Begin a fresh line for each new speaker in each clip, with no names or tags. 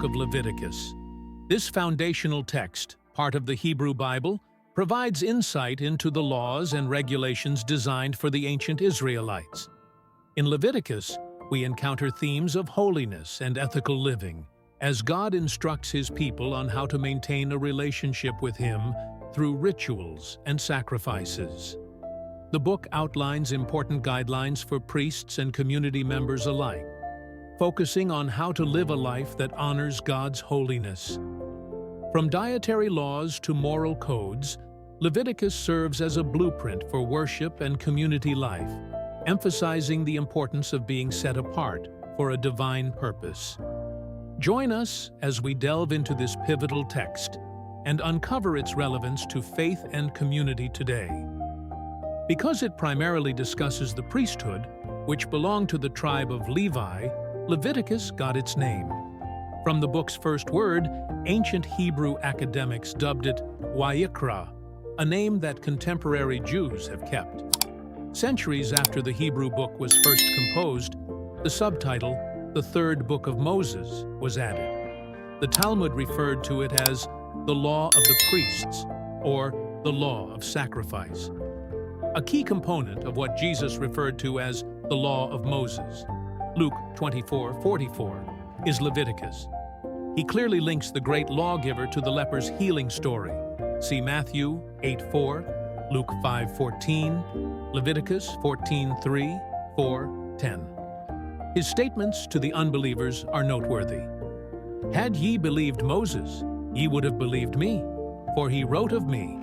Book of Leviticus. This foundational text, part of the Hebrew Bible, provides insight into the laws and regulations designed for the ancient Israelites. In Leviticus, we encounter themes of holiness and ethical living, as God instructs His people on how to maintain a relationship with Him through rituals and sacrifices. The book outlines important guidelines for priests and community members alike, focusing on how to live a life that honors God's holiness. From dietary laws to moral codes, Leviticus serves as a blueprint for worship and community life, emphasizing the importance of being set apart for a divine purpose. Join us as we delve into this pivotal text and uncover its relevance to faith and community today. Because it primarily discusses the priesthood, which belonged to the tribe of Levi, Leviticus got its name. From the book's first word, ancient Hebrew academics dubbed it Wayikra, a name that contemporary Jews have kept. Centuries after the Hebrew book was first composed, the subtitle, the Third Book of Moses, was added. The Talmud referred to it as the Law of the Priests, or the Law of Sacrifice. A key component of what Jesus referred to as the Law of Moses, Luke 24:44, is Leviticus. He clearly links the great lawgiver to the leper's healing story. See Matthew 8:4, Luke 5:14, Leviticus 14:3, 4:10. His statements to the unbelievers are noteworthy. Had ye believed Moses, ye would have believed me, for he wrote of me.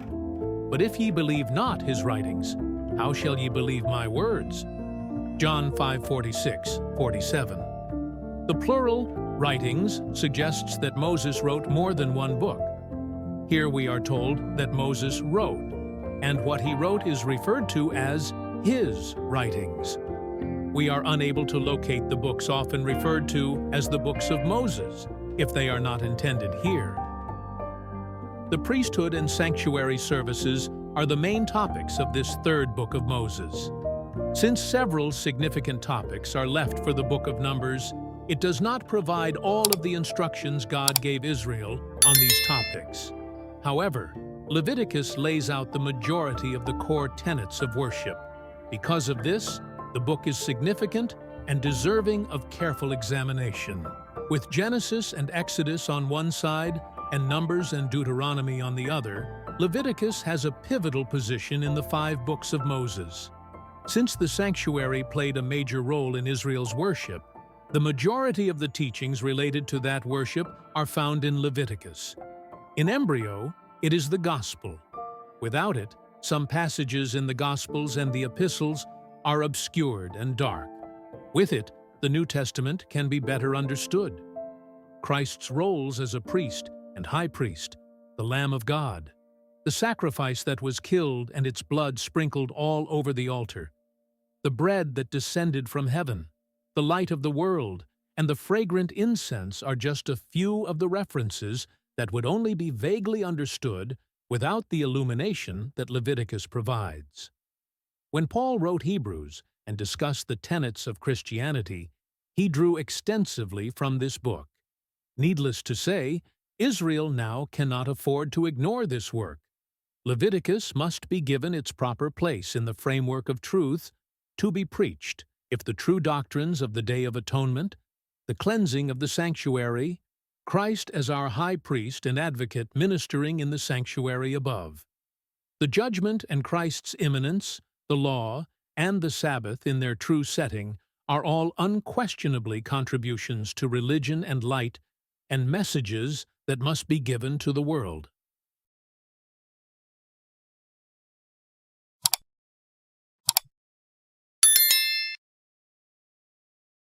But if ye believe not his writings, how shall ye believe my words? John 5:46-47. The plural, writings, suggests that Moses wrote more than one book. Here we are told that Moses wrote, and what he wrote is referred to as his writings. We are unable to locate the books often referred to as the books of Moses, if they are not intended here. The priesthood and sanctuary services are the main topics of this third book of Moses. Since several significant topics are left for the book of Numbers, it does not provide all of the instructions God gave Israel on these topics. However, Leviticus lays out the majority of the core tenets of worship. Because of this, the book is significant and deserving of careful examination. With Genesis and Exodus on one side, and Numbers and Deuteronomy on the other, Leviticus has a pivotal position in the 5 books of Moses. Since the sanctuary played a major role in Israel's worship, the majority of the teachings related to that worship are found in Leviticus. In embryo, it is the Gospel. Without it, some passages in the Gospels and the Epistles are obscured and dark. With it, the New Testament can be better understood. Christ's roles as a priest and high priest, the Lamb of God, the sacrifice that was killed and its blood sprinkled all over the altar, the bread that descended from heaven, the light of the world, and the fragrant incense are just a few of the references that would only be vaguely understood without the illumination that Leviticus provides. When Paul wrote Hebrews and discussed the tenets of Christianity, he drew extensively from this book. Needless to say, Israel now cannot afford to ignore this work. Leviticus must be given its proper place in the framework of truth to be preached if the true doctrines of the Day of Atonement, the cleansing of the sanctuary, Christ as our high priest and advocate ministering in the sanctuary above, the judgment and Christ's imminence, the law, and the Sabbath in their true setting are all unquestionably contributions to religion and light and messages that must be given to the world.